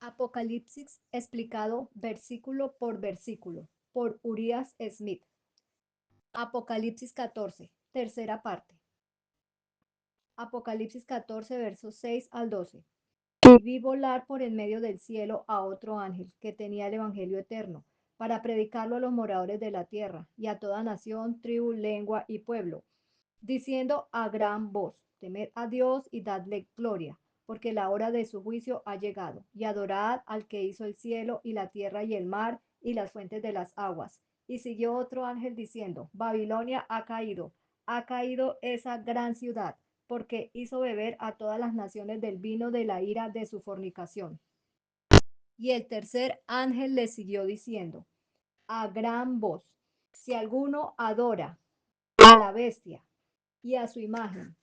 Apocalipsis explicado versículo por versículo por Urias Smith. Apocalipsis 14, tercera parte. Apocalipsis 14, versos 6 al 12. Y vi volar por en medio del cielo a otro ángel que tenía el Evangelio eterno, para predicarlo a los moradores de la tierra y a toda nación, tribu, lengua y pueblo, diciendo a gran voz, temed a Dios y dadle gloria, porque la hora de su juicio ha llegado, y adorad al que hizo el cielo y la tierra y el mar y las fuentes de las aguas. Y siguió otro ángel diciendo, Babilonia ha caído esa gran ciudad, porque hizo beber a todas las naciones del vino de la ira de su fornicación. Y el tercer ángel le siguió diciendo, a gran voz, si alguno adora a la bestia y a su imagen,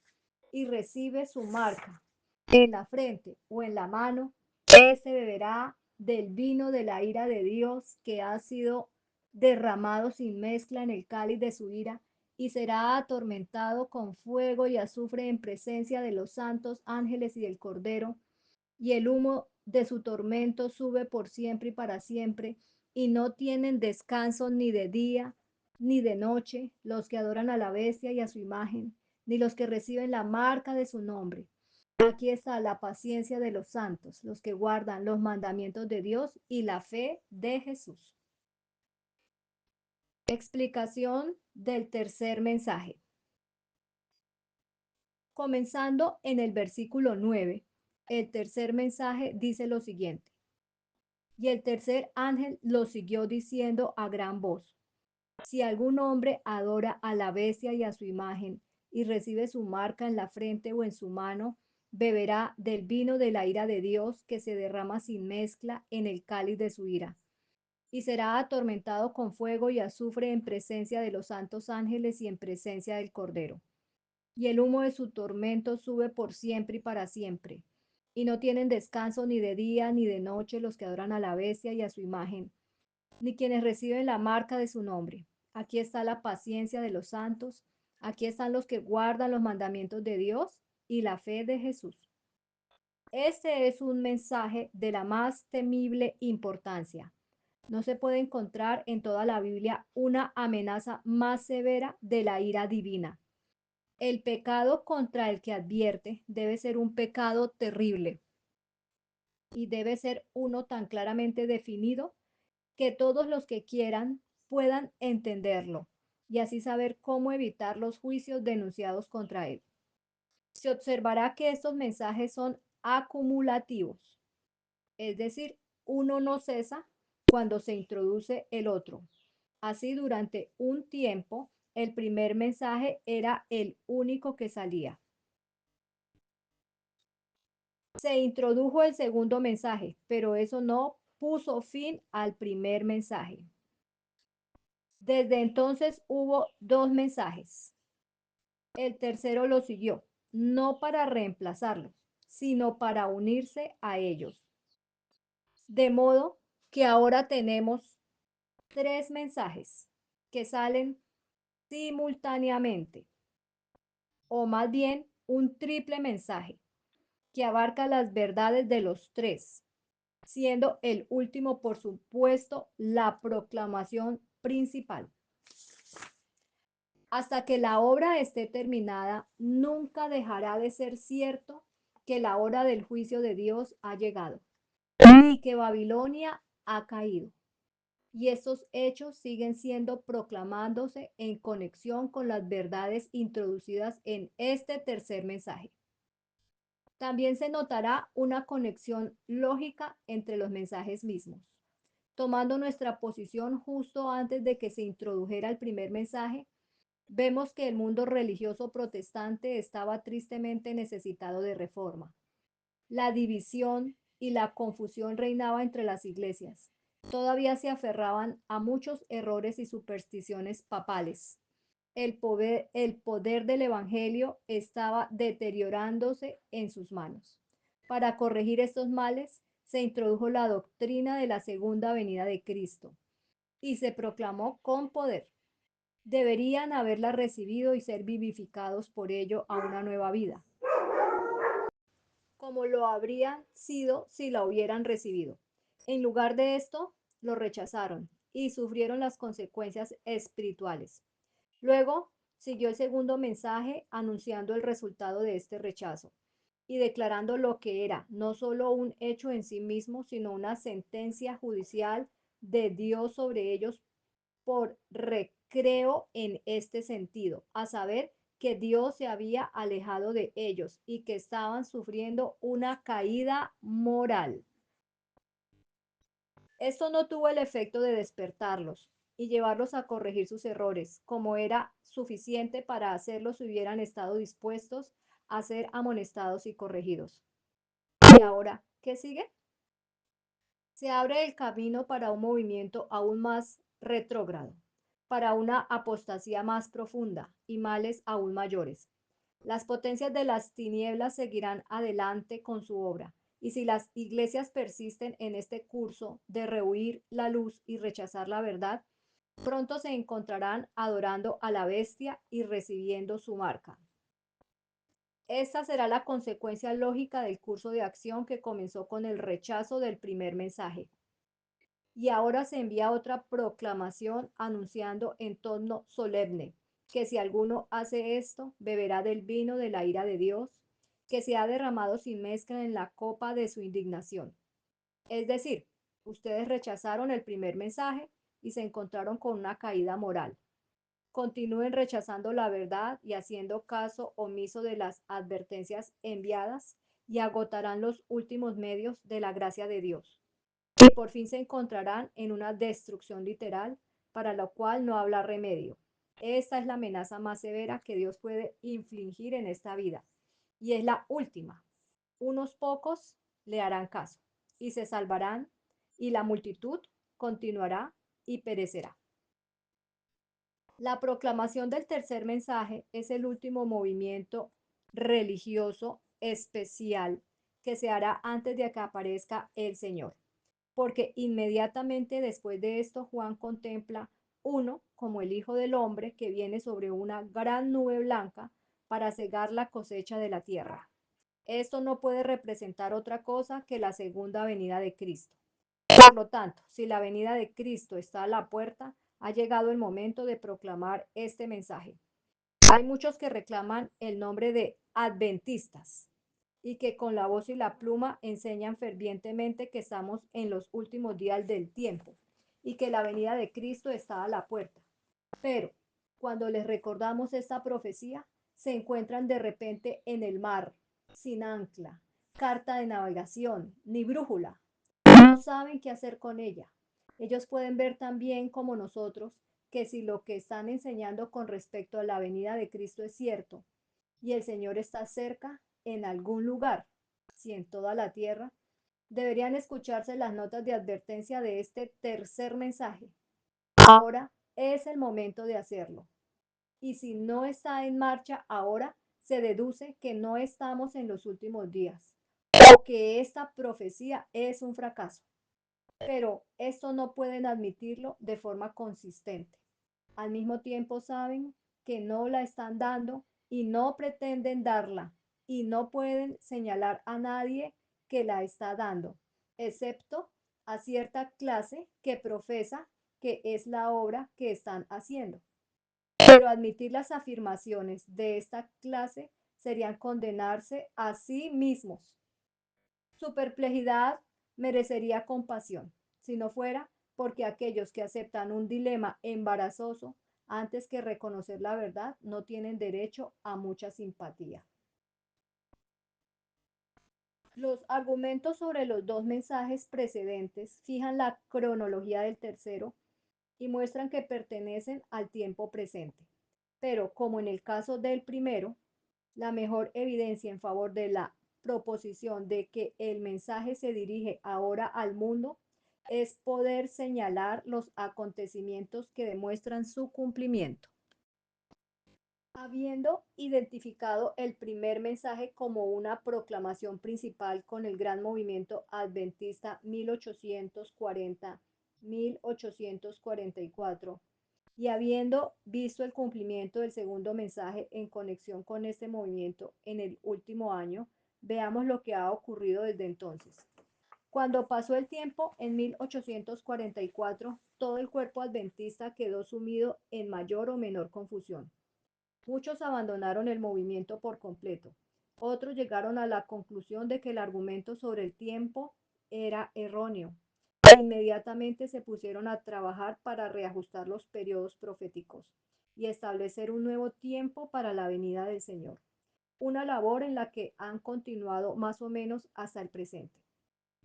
y recibe su marca en la frente o en la mano, ese beberá del vino de la ira de Dios que ha sido derramado sin mezcla en el cáliz de su ira, y será atormentado con fuego y azufre en presencia de los santos ángeles y del Cordero, y el humo de su tormento sube por siempre y para siempre, y no tienen descanso ni de día ni de noche los que adoran a la bestia y a su imagen, ni los que reciben la marca de su nombre. Aquí está la paciencia de los santos, los que guardan los mandamientos de Dios y la fe de Jesús. Explicación del tercer mensaje. Comenzando en el versículo 9, el tercer mensaje dice lo siguiente. Y el tercer ángel lo siguió diciendo a gran voz, si algún hombre adora a la bestia y a su imagen y recibe su marca en la frente o en su mano, beberá del vino de la ira de Dios que se derrama sin mezcla en el cáliz de su ira, y será atormentado con fuego y azufre en presencia de los santos ángeles y en presencia del Cordero. Y el humo de su tormento sube por siempre y para siempre. Y no tienen descanso ni de día ni de noche los que adoran a la bestia y a su imagen, ni quienes reciben la marca de su nombre. Aquí está la paciencia de los santos, aquí están los que guardan los mandamientos de Dios y la fe de Jesús. Este es un mensaje de la más temible importancia. No se puede encontrar en toda la Biblia una amenaza más severa de la ira divina. El pecado contra el que advierte debe ser un pecado terrible y debe ser uno tan claramente definido que todos los que quieran puedan entenderlo y así saber cómo evitar los juicios denunciados contra él. Se observará que estos mensajes son acumulativos, es decir, uno no cesa cuando se introduce el otro. Así, durante un tiempo, el primer mensaje era el único que salía. Se introdujo el segundo mensaje, pero eso no puso fin al primer mensaje. Desde entonces hubo dos mensajes. El tercero lo siguió, no para reemplazarlos, sino para unirse a ellos. De modo que ahora tenemos tres mensajes que salen simultáneamente, o más bien un triple mensaje que abarca las verdades de los tres, siendo el último, por supuesto, la proclamación principal. Hasta que la obra esté terminada, nunca dejará de ser cierto que la hora del juicio de Dios ha llegado, ni que Babilonia ha caído. Y estos hechos siguen siendo proclamándose en conexión con las verdades introducidas en este tercer mensaje. También se notará una conexión lógica entre los mensajes mismos. Tomando nuestra posición justo antes de que se introdujera el primer mensaje, vemos que el mundo religioso protestante estaba tristemente necesitado de reforma. La división y la confusión reinaba entre las iglesias. Todavía se aferraban a muchos errores y supersticiones papales. El poder del Evangelio estaba deteriorándose en sus manos. Para corregir estos males, se introdujo la doctrina de la segunda venida de Cristo y se proclamó con poder. Deberían haberla recibido y ser vivificados por ello a una nueva vida. como lo habrían sido si la hubieran recibido. En lugar de esto, lo rechazaron y sufrieron las consecuencias espirituales. Luego siguió el segundo mensaje anunciando el resultado de este rechazo y declarando lo que era no solo un hecho en sí mismo, sino una sentencia judicial de Dios sobre ellos por recreo en este sentido, a saber que Dios se había alejado de ellos y que estaban sufriendo una caída moral. Esto no tuvo el efecto de despertarlos y llevarlos a corregir sus errores, como era suficiente para hacerlos si hubieran estado dispuestos a ser amonestados y corregidos. ¿Y ahora qué sigue? Se abre el camino para un movimiento aún más retrógrado, para una apostasía más profunda y males aún mayores. Las potencias de las tinieblas seguirán adelante con su obra, y si las iglesias persisten en este curso de rehuir la luz y rechazar la verdad, pronto se encontrarán adorando a la bestia y recibiendo su marca. Esta será la consecuencia lógica del curso de acción que comenzó con el rechazo del primer mensaje. Y ahora se envía otra proclamación anunciando en tono solemne que si alguno hace esto, beberá del vino de la ira de Dios, que se ha derramado sin mezcla en la copa de su indignación. Es decir, ustedes rechazaron el primer mensaje y se encontraron con una caída moral. Continúen rechazando la verdad y haciendo caso omiso de las advertencias enviadas y agotarán los últimos medios de la gracia de Dios. Y por fin se encontrarán en una destrucción literal para la cual no habrá remedio. Esta es la amenaza más severa que Dios puede infligir en esta vida. Y es la última. Unos pocos le harán caso y se salvarán, y la multitud continuará y perecerá. La proclamación del tercer mensaje es el último movimiento religioso especial que se hará antes de que aparezca el Señor, porque inmediatamente después de esto Juan contempla uno como el Hijo del Hombre que viene sobre una gran nube blanca para cegar la cosecha de la tierra. Esto no puede representar otra cosa que la segunda venida de Cristo. Por lo tanto, si la venida de Cristo está a la puerta, ha llegado el momento de proclamar este mensaje. Hay muchos que reclaman el nombre de adventistas y que con la voz y la pluma enseñan fervientemente que estamos en los últimos días del tiempo y que la venida de Cristo está a la puerta. Pero cuando les recordamos esta profecía, se encuentran de repente en el mar, sin ancla, carta de navegación, ni brújula. No saben qué hacer con ella. Ellos pueden ver también como nosotros que si lo que están enseñando con respecto a la venida de Cristo es cierto y el Señor está cerca en algún lugar, si en toda la tierra, deberían escucharse las notas de advertencia de este tercer mensaje. Ahora es el momento de hacerlo. Y si no está en marcha ahora, se deduce que no estamos en los últimos días o que esta profecía es un fracaso. Pero esto no pueden admitirlo de forma consistente. Al mismo tiempo saben que no la están dando y no pretenden darla y no pueden señalar a nadie que la está dando, excepto a cierta clase que profesa que es la obra que están haciendo. Pero admitir las afirmaciones de esta clase serían condenarse a sí mismos. Su perplejidad merecería compasión, si no fuera porque aquellos que aceptan un dilema embarazoso antes que reconocer la verdad no tienen derecho a mucha simpatía. Los argumentos sobre los dos mensajes precedentes fijan la cronología del tercero y muestran que pertenecen al tiempo presente. Pero como en el caso del primero, la mejor evidencia en favor de la proposición de que el mensaje se dirige ahora al mundo es poder señalar los acontecimientos que demuestran su cumplimiento. Habiendo identificado el primer mensaje como una proclamación principal con el gran movimiento adventista 1840-1844, y habiendo visto el cumplimiento del segundo mensaje en conexión con este movimiento en el último año, Veamos lo que ha ocurrido desde entonces. Cuando pasó el tiempo, en 1844, todo el cuerpo adventista quedó sumido en mayor o menor confusión. Muchos abandonaron el movimiento por completo. Otros llegaron a la conclusión de que el argumento sobre el tiempo era erróneo. E inmediatamente se pusieron a trabajar para reajustar los periodos proféticos y establecer un nuevo tiempo para la venida del Señor. Una labor en la que han continuado más o menos hasta el presente,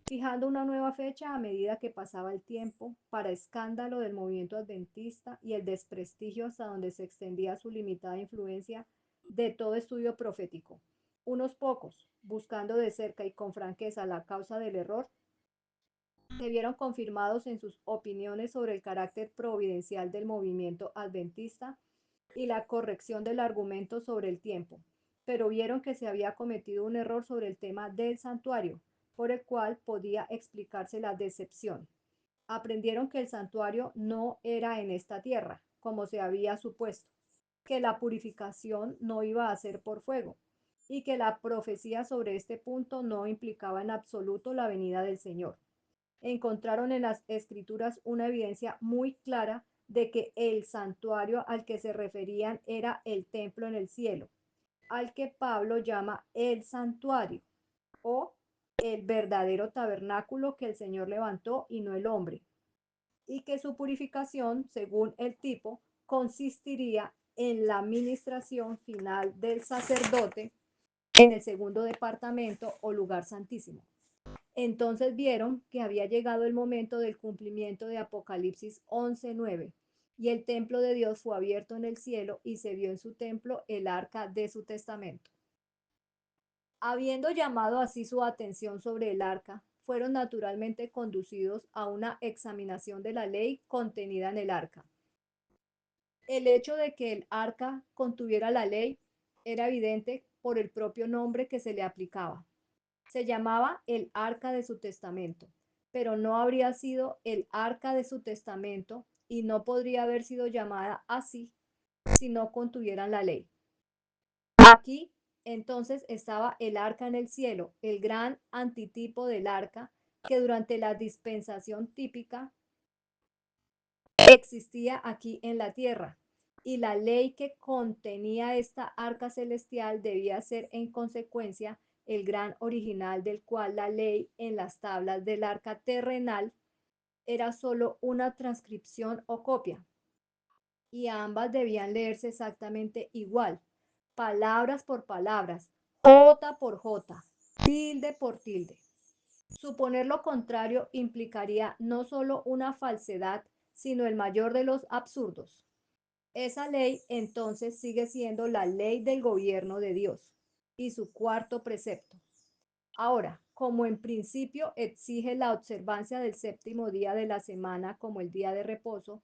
fijando una nueva fecha a medida que pasaba el tiempo, para escándalo del movimiento adventista y el desprestigio hasta donde se extendía su limitada influencia de todo estudio profético. Unos pocos, buscando de cerca y con franqueza la causa del error, se vieron confirmados en sus opiniones sobre el carácter providencial del movimiento adventista y la corrección del argumento sobre el tiempo, pero vieron que se había cometido un error sobre el tema del santuario, por el cual podía explicarse la decepción. Aprendieron que el santuario no era en esta tierra, como se había supuesto, que la purificación no iba a ser por fuego, y que la profecía sobre este punto no implicaba en absoluto la venida del Señor. Encontraron en las escrituras una evidencia muy clara de que el santuario al que se referían era el templo en el cielo, al que Pablo llama el santuario o el verdadero tabernáculo que el Señor levantó y no el hombre, y que su purificación, según el tipo, consistiría en la ministración final del sacerdote en el segundo departamento o lugar santísimo. Entonces vieron que había llegado el momento del cumplimiento de Apocalipsis 11:9, y el templo de Dios fue abierto en el cielo y se vio en su templo el arca de su testamento. Habiendo llamado así su atención sobre el arca, fueron naturalmente conducidos a una examinación de la ley contenida en el arca. El hecho de que el arca contuviera la ley era evidente por el propio nombre que se le aplicaba. Se llamaba el arca de su testamento, pero no habría sido el arca de su testamento y no podría haber sido llamada así si no contuvieran la ley. Aquí entonces estaba el arca en el cielo, el gran antitipo del arca que durante la dispensación típica existía aquí en la tierra, y la ley que contenía esta arca celestial debía ser en consecuencia el gran original, del cual la ley en las tablas del arca terrenal era solo una transcripción o copia, y ambas debían leerse exactamente igual, palabras por palabras, jota por jota, tilde por tilde. Suponer lo contrario implicaría no solo una falsedad, sino el mayor de los absurdos. Esa ley entonces sigue siendo la ley del gobierno de Dios y su cuarto precepto. Ahora, como en principio exige la observancia del séptimo día de la semana como el día de reposo,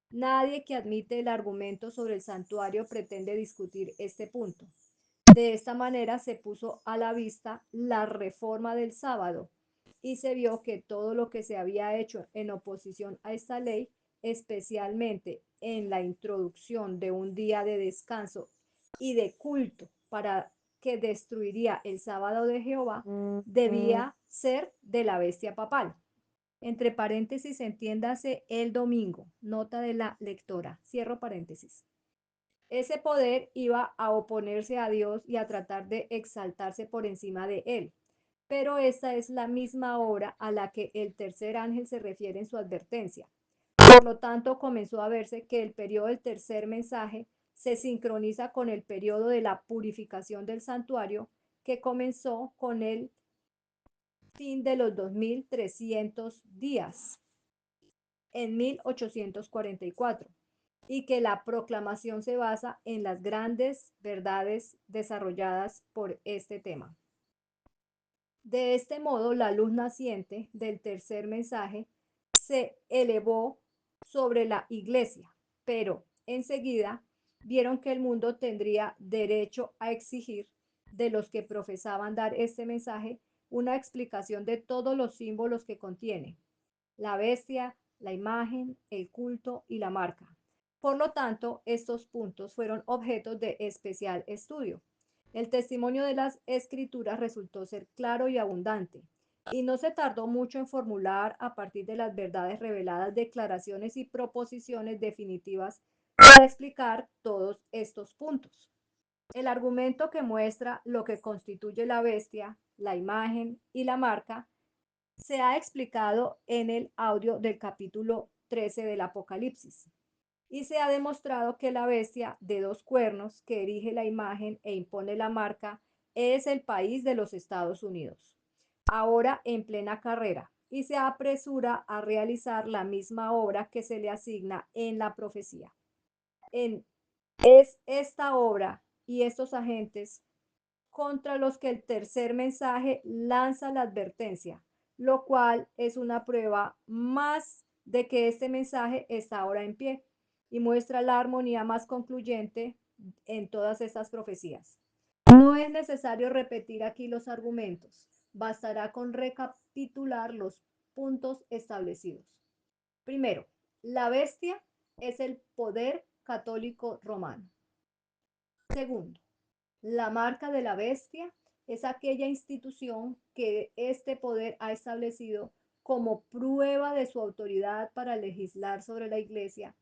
nadie que admite el argumento sobre el santuario pretende discutir este punto. De esta manera se puso a la vista la reforma del sábado y se vio que todo lo que se había hecho en oposición a esta ley, especialmente en la introducción de un día de descanso y de culto para que destruiría el sábado de Jehová, debía ser de la bestia papal. Entre paréntesis, entiéndase el domingo, nota de la lectora, cierro paréntesis. Ese poder iba a oponerse a Dios y a tratar de exaltarse por encima de él. Pero esta es la misma hora a la que el tercer ángel se refiere en su advertencia. Por lo tanto, comenzó a verse que el periodo del tercer mensaje se sincroniza con el periodo de la purificación del santuario, que comenzó con el fin de los 2300 días en 1844, y que la proclamación se basa en las grandes verdades desarrolladas por este tema. De este modo, la luz naciente del tercer mensaje se elevó sobre la iglesia, pero enseguida vieron que el mundo tendría derecho a exigir de los que profesaban dar este mensaje una explicación de todos los símbolos que contiene: la bestia, la imagen, el culto y la marca. Por lo tanto, estos puntos fueron objetos de especial estudio. El testimonio de las escrituras resultó ser claro y abundante, y no se tardó mucho en formular a partir de las verdades reveladas declaraciones y proposiciones definitivas para explicar todos estos puntos. El argumento que muestra lo que constituye la bestia, la imagen y la marca se ha explicado en el audio del capítulo 13 del Apocalipsis y se ha demostrado que la bestia de dos cuernos que erige la imagen e impone la marca es el país de los Estados Unidos, ahora en plena carrera, y se apresura a realizar la misma obra que se le asigna en la profecía. Es esta obra y estos agentes contra los que el tercer mensaje lanza la advertencia, lo cual es una prueba más de que este mensaje está ahora en pie y muestra la armonía más concluyente en todas estas profecías. No es necesario repetir aquí los argumentos, bastará con recapitular los puntos establecidos. Primero, la bestia es el poder católico romano. Segundo, la marca de la bestia es aquella institución que este poder ha establecido como prueba de su autoridad para legislar sobre la iglesia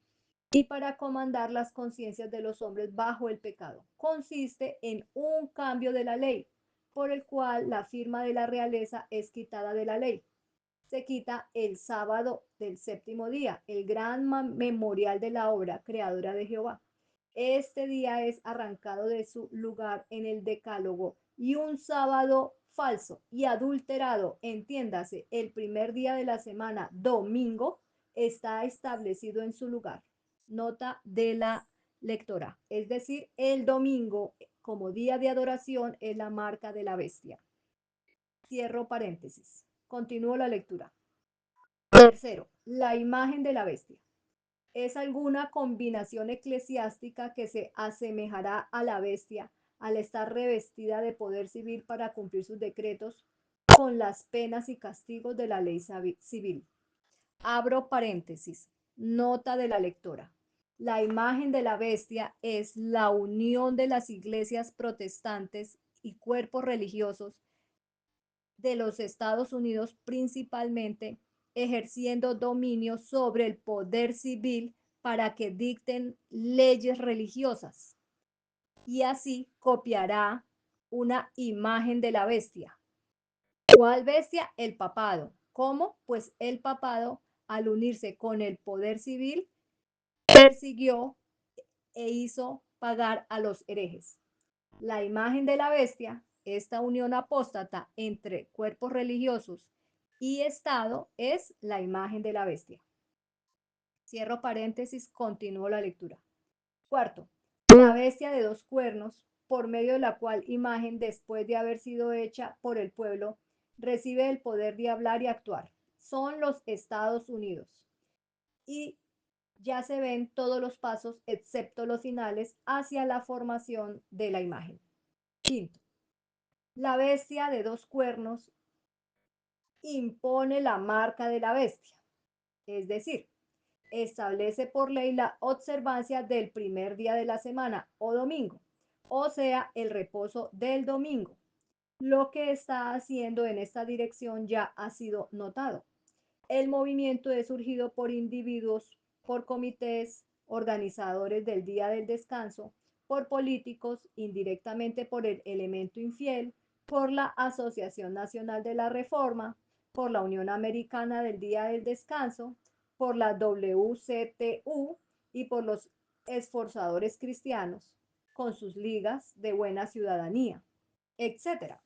y para comandar las conciencias de los hombres bajo el pecado. Consiste en un cambio de la ley, por el cual la firma de la realeza es quitada de la ley. Se quita el sábado del séptimo día, el gran memorial de la obra creadora de Jehová. Este día es arrancado de su lugar en el decálogo y un sábado falso y adulterado, entiéndase, el primer día de la semana, domingo, está establecido en su lugar. Nota de la lectora, es decir, el domingo como día de adoración es la marca de la bestia. Cierro paréntesis. Continúo la lectura. Tercero, la imagen de la bestia. Es alguna combinación eclesiástica que se asemejará a la bestia al estar revestida de poder civil para cumplir sus decretos con las penas y castigos de la ley civil. Abro paréntesis. Nota de la lectora. La imagen de la bestia es la unión de las iglesias protestantes y cuerpos religiosos de los Estados Unidos, principalmente ejerciendo dominio sobre el poder civil para que dicten leyes religiosas, y así copiará una imagen de la bestia. ¿Cuál bestia? El papado. ¿Cómo? Pues el papado, al unirse con el poder civil, persiguió e hizo pagar a los herejes. La imagen de la bestia, esta unión apóstata entre cuerpos religiosos y Estado, es la imagen de la bestia. Cierro paréntesis, continúo la lectura. Cuarto, la bestia de dos cuernos, por medio de la cual imagen, después de haber sido hecha por el pueblo, recibe el poder de hablar y actuar. Son los Estados Unidos. Y ya se ven todos los pasos, excepto los finales, hacia la formación de la imagen. Quinto, la bestia de dos cuernos impone la marca de la bestia, es decir, establece por ley la observancia del primer día de la semana o domingo, o sea, el reposo del domingo. Lo que está haciendo en esta dirección ya ha sido notado. El movimiento es surgido por individuos, por comités, organizadores del día del descanso, por políticos, indirectamente por el elemento infiel, por la Asociación Nacional de la Reforma, por la Unión Americana del Día del Descanso, por la WCTU y por los esforzadores cristianos, con sus ligas de buena ciudadanía, etcétera.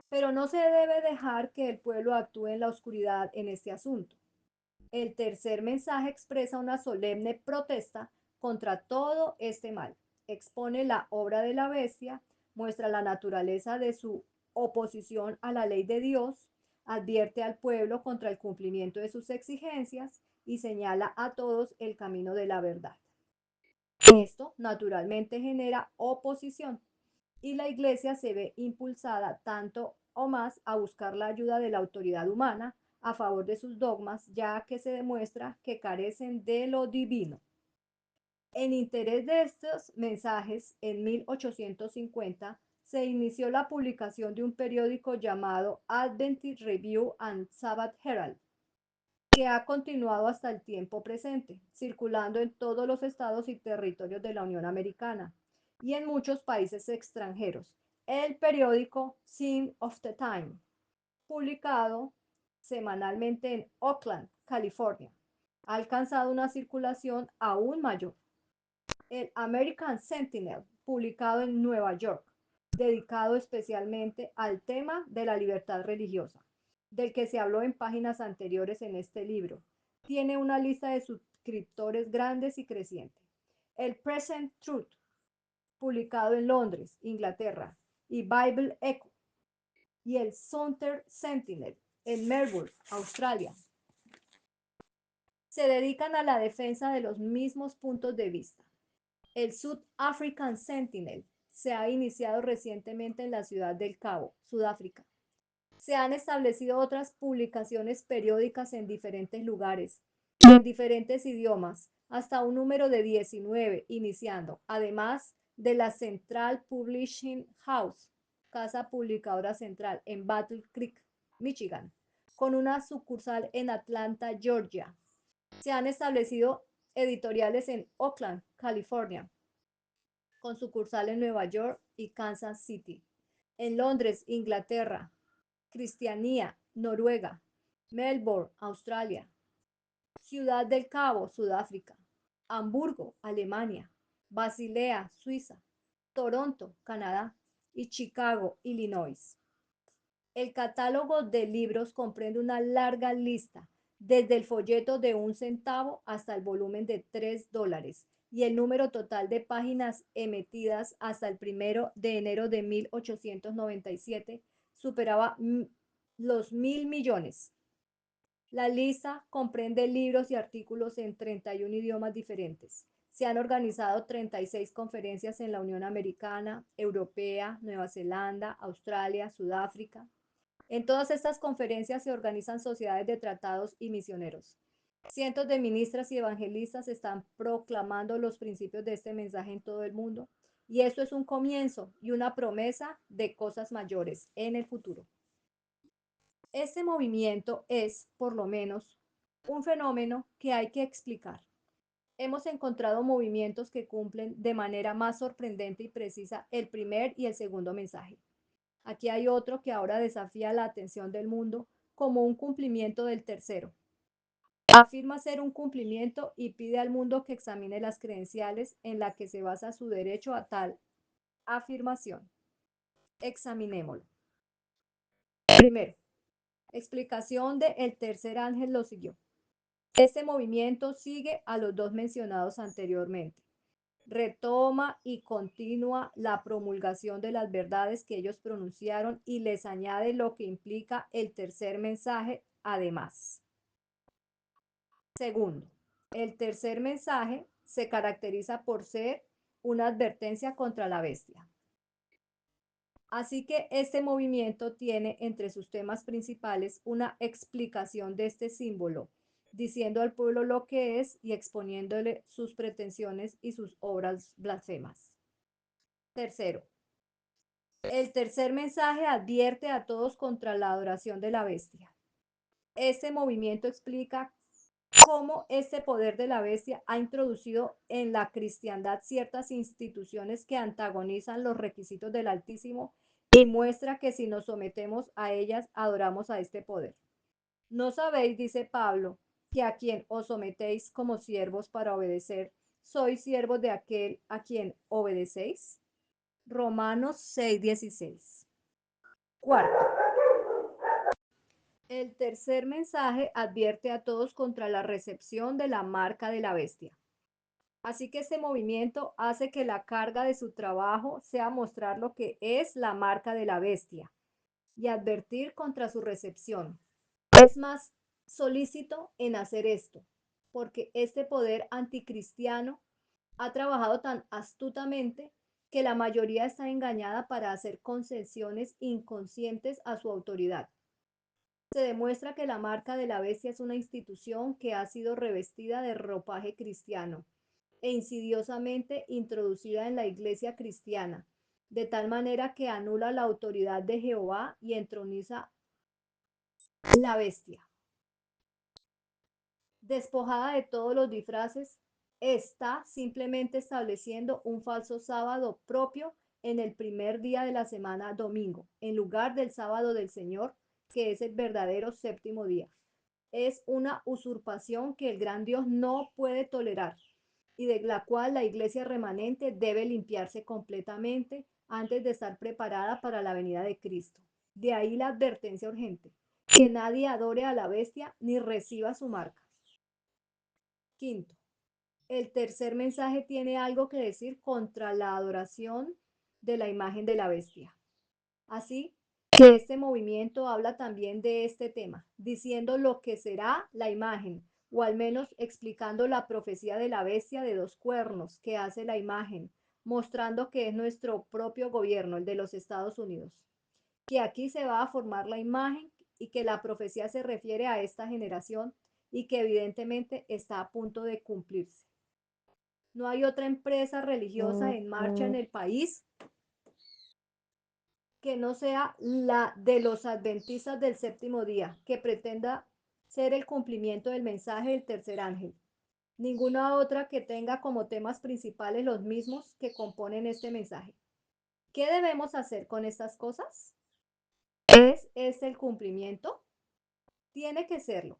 Pero no se debe dejar que el pueblo actúe en la oscuridad en este asunto. El tercer mensaje expresa una solemne protesta contra todo este mal. Expone la obra de la bestia, muestra la naturaleza de su oposición a la ley de Dios, advierte al pueblo contra el cumplimiento de sus exigencias y señala a todos el camino de la verdad. Esto naturalmente genera oposición y la iglesia se ve impulsada tanto o más a buscar la ayuda de la autoridad humana a favor de sus dogmas, ya que se demuestra que carecen de lo divino. En interés de estos mensajes, en 1850 se inició la publicación de un periódico llamado Adventist Review and Sabbath Herald, que ha continuado hasta el tiempo presente, circulando en todos los estados y territorios de la Unión Americana y en muchos países extranjeros. El periódico Sign of the Time, publicado semanalmente en Oakland, California, ha alcanzado una circulación aún mayor. El American Sentinel, publicado en Nueva York, dedicado especialmente al tema de la libertad religiosa, del que se habló en páginas anteriores en este libro. Tiene una lista de suscriptores grandes y creciente. El Present Truth, publicado en Londres, Inglaterra, y Bible Echo, y el Southern Sentinel, en Melbourne, Australia, se dedican a la defensa de los mismos puntos de vista. El South African Sentinel se ha iniciado recientemente en la ciudad del Cabo, Sudáfrica. Se han establecido otras publicaciones periódicas en diferentes lugares y en diferentes idiomas, hasta un número de 19 iniciando, además de la Central Publishing House, casa publicadora central en Battle Creek, Michigan, con una sucursal en Atlanta, Georgia. Se han establecido editoriales en Oakland, California, con sucursal en Nueva York y Kansas City, en Londres, Inglaterra, Cristianía, Noruega, Melbourne, Australia, Ciudad del Cabo, Sudáfrica, Hamburgo, Alemania, Basilea, Suiza, Toronto, Canadá y Chicago, Illinois. El catálogo de libros comprende una larga lista, desde el folleto de 1 centavo hasta el volumen de $3, y el número total de páginas emitidas hasta el 1 de enero de 1897 superaba los 1.000 millones. La lista comprende libros y artículos en 31 idiomas diferentes. Se han organizado 36 conferencias en la Unión Americana, Europea, Nueva Zelanda, Australia, Sudáfrica. En todas estas conferencias se organizan sociedades de tratados y misioneros. Cientos de ministras y evangelistas están proclamando los principios de este mensaje en todo el mundo, y esto es un comienzo y una promesa de cosas mayores en el futuro. Este movimiento es, por lo menos, un fenómeno que hay que explicar. Hemos encontrado movimientos que cumplen de manera más sorprendente y precisa el primer y el segundo mensaje. Aquí hay otro que ahora desafía la atención del mundo como un cumplimiento del tercero. Afirma ser un cumplimiento y pide al mundo que examine las credenciales en las que se basa su derecho a tal afirmación. Examinémoslo. Primero, explicación de el tercer ángel lo siguió. Este movimiento sigue a los dos mencionados anteriormente. Retoma y continúa la promulgación de las verdades que ellos pronunciaron y les añade lo que implica el tercer mensaje además. Segundo, el tercer mensaje se caracteriza por ser una advertencia contra la bestia. Así que este movimiento tiene entre sus temas principales una explicación de este símbolo, diciendo al pueblo lo que es y exponiéndole sus pretensiones y sus obras blasfemas. Tercero, el tercer mensaje advierte a todos contra la adoración de la bestia. Este movimiento explica cómo este poder de la bestia ha introducido en la cristiandad ciertas instituciones que antagonizan los requisitos del Altísimo y muestra que si nos sometemos a ellas, adoramos a este poder. ¿No sabéis, dice Pablo, que a quien os sometéis como siervos para obedecer, sois siervos de aquel a quien obedecéis? Romanos 6:16. Cuarto, el tercer mensaje advierte a todos contra la recepción de la marca de la bestia. Así que este movimiento hace que la carga de su trabajo sea mostrar lo que es la marca de la bestia y advertir contra su recepción. Es más solícito en hacer esto, porque este poder anticristiano ha trabajado tan astutamente que la mayoría está engañada para hacer concesiones inconscientes a su autoridad. Se demuestra que la marca de la bestia es una institución que ha sido revestida de ropaje cristiano e insidiosamente introducida en la iglesia cristiana, de tal manera que anula la autoridad de Jehová y entroniza la bestia. Despojada de todos los disfraces, está simplemente estableciendo un falso sábado propio en el primer día de la semana, domingo, en lugar del sábado del Señor, que es el verdadero séptimo día. Es una usurpación que el gran Dios no puede tolerar y de la cual la iglesia remanente debe limpiarse completamente antes de estar preparada para la venida de Cristo. De ahí la advertencia urgente, que nadie adore a la bestia ni reciba su marca. Quinto, el tercer mensaje tiene algo que decir contra la adoración de la imagen de la bestia. Así que este movimiento habla también de este tema, diciendo lo que será la imagen, o al menos explicando la profecía de la bestia de dos cuernos que hace la imagen, mostrando que es nuestro propio gobierno, el de los Estados Unidos, que aquí se va a formar la imagen y que la profecía se refiere a esta generación y que evidentemente está a punto de cumplirse. No hay otra empresa religiosa en marcha en el país que no sea la de los adventistas del séptimo día, que pretenda ser el cumplimiento del mensaje del tercer ángel. Ninguna otra que tenga como temas principales los mismos que componen este mensaje. ¿Qué debemos hacer con estas cosas? ¿Es este el cumplimiento? Tiene que serlo,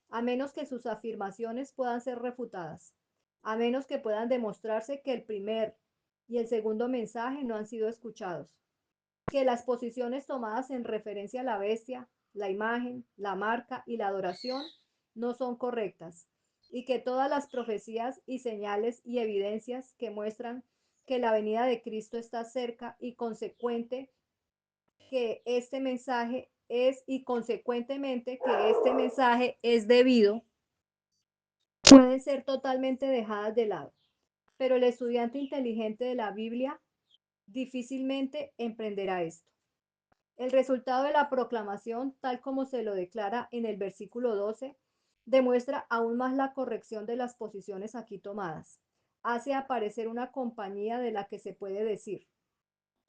a menos que sus afirmaciones puedan ser refutadas, a menos que puedan demostrarse que el primer y el segundo mensaje no han sido escuchados, que las posiciones tomadas en referencia a la bestia, la imagen, la marca y la adoración no son correctas, y que todas las profecías y señales y evidencias que muestran que la venida de Cristo está cerca y consecuente que este mensaje es y consecuentemente que este mensaje es debido, pueden ser totalmente dejadas de lado. Pero el estudiante inteligente de la Biblia difícilmente emprenderá esto. El resultado de la proclamación, tal como se lo declara en el versículo 12, demuestra aún más la corrección de las posiciones aquí tomadas. Hace aparecer una compañía de la que se puede decir: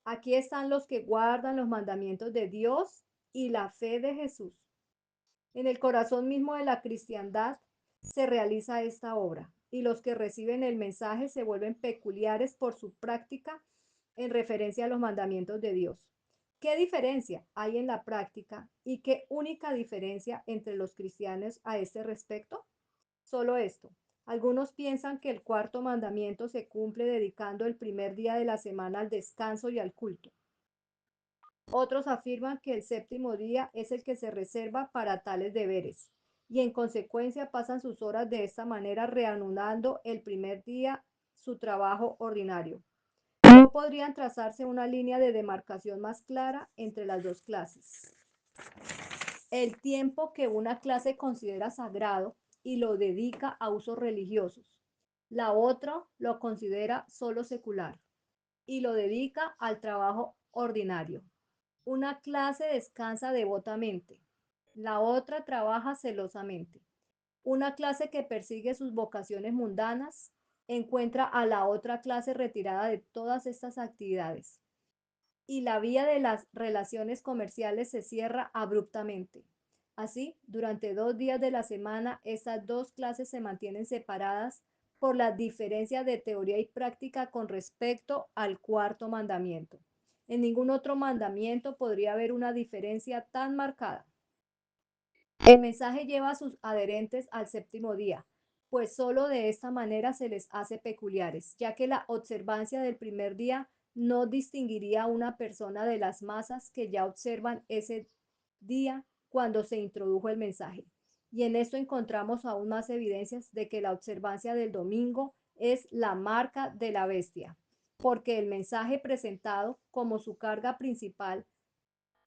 aquí están los que guardan los mandamientos de Dios y la fe de Jesús. En el corazón mismo de la cristiandad se realiza esta obra, y los que reciben el mensaje se vuelven peculiares por su práctica en referencia a los mandamientos de Dios. ¿Qué diferencia hay en la práctica y qué única diferencia entre los cristianos a este respecto? Solo esto. Algunos piensan que el cuarto mandamiento se cumple dedicando el primer día de la semana al descanso y al culto. Otros afirman que el séptimo día es el que se reserva para tales deberes y en consecuencia pasan sus horas de esta manera reanudando el primer día su trabajo ordinario. No podrían trazarse una línea de demarcación más clara entre las dos clases. El tiempo que una clase considera sagrado y lo dedica a usos religiosos, la otra lo considera solo secular y lo dedica al trabajo ordinario. Una clase descansa devotamente, la otra trabaja celosamente. Una clase que persigue sus vocaciones mundanas encuentra a la otra clase retirada de todas estas actividades y la vía de las relaciones comerciales se cierra abruptamente. Así, durante 2 días de la semana, estas dos clases se mantienen separadas por la diferencia de teoría y práctica con respecto al cuarto mandamiento. En ningún otro mandamiento podría haber una diferencia tan marcada. El mensaje lleva a sus adherentes al séptimo día, pues solo de esta manera se les hace peculiares, ya que la observancia del primer día no distinguiría a una persona de las masas que ya observan ese día cuando se introdujo el mensaje. Y en esto encontramos aún más evidencias de que la observancia del domingo es la marca de la bestia, porque el mensaje presentado como su carga principal,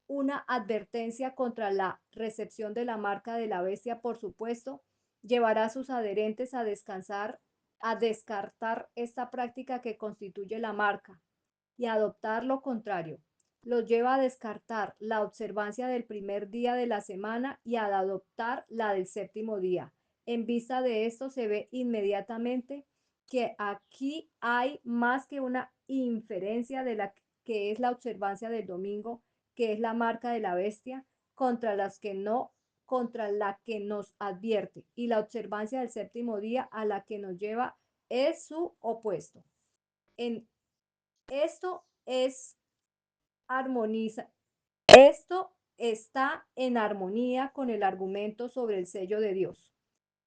una advertencia contra la recepción de la marca de la bestia, por supuesto, llevará a sus adherentes a descansar, a descartar esta práctica que constituye la marca y a adoptar lo contrario. Los lleva a descartar la observancia del primer día de la semana y a adoptar la del séptimo día. En vista de esto se ve inmediatamente que aquí hay más que una inferencia de la que es la observancia del domingo, que es la marca de la bestia, contra las que no, contra la que nos advierte, y la observancia del séptimo día a la que nos lleva es su opuesto. En esto es armoniza, esto está en armonía con el argumento sobre el sello de Dios,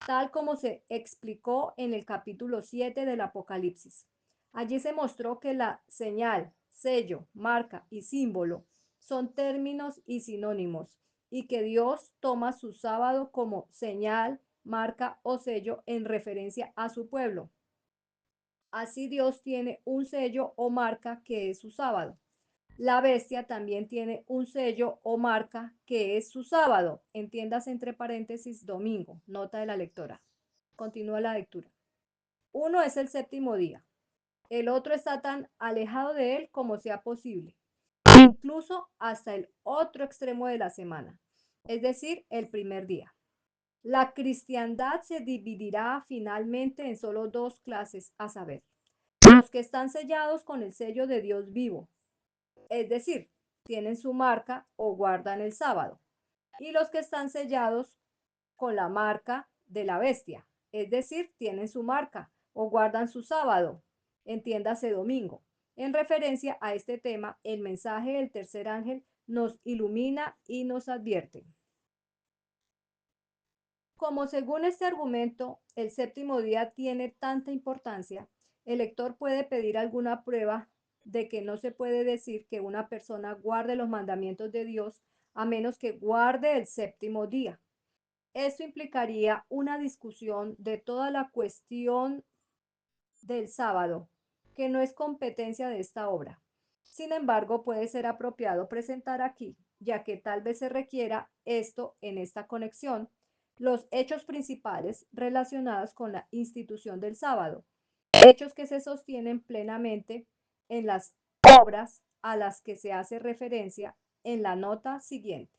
tal como se explicó en el capítulo 7 del Apocalipsis. Allí se mostró que la señal, sello, marca y símbolo son términos y sinónimos, y que Dios toma su sábado como señal, marca o sello en referencia a su pueblo. Así Dios tiene un sello o marca que es su sábado. La bestia también tiene un sello o marca que es su sábado. Entiendas entre paréntesis domingo. Nota de la lectora. Continúa la lectura. Uno es el séptimo día. El otro está tan alejado de él como sea posible, incluso hasta el otro extremo de la semana, es decir, el primer día. La cristiandad se dividirá finalmente en solo dos clases, a saber, los que están sellados con el sello de Dios vivo, es decir, tienen su marca o guardan el sábado, y los que están sellados con la marca de la bestia, es decir, tienen su marca o guardan su sábado, entiéndase domingo. En referencia a este tema, el mensaje del tercer ángel nos ilumina y nos advierte. Como según este argumento, el séptimo día tiene tanta importancia, el lector puede pedir alguna prueba de que no se puede decir que una persona guarde los mandamientos de Dios a menos que guarde el séptimo día. Esto implicaría una discusión de toda la cuestión del sábado, que no es competencia de esta obra. Sin embargo, puede ser apropiado presentar aquí, ya que tal vez se requiera esto en esta conexión, los hechos principales relacionados con la institución del sábado, hechos que se sostienen plenamente en las obras a las que se hace referencia en la nota siguiente.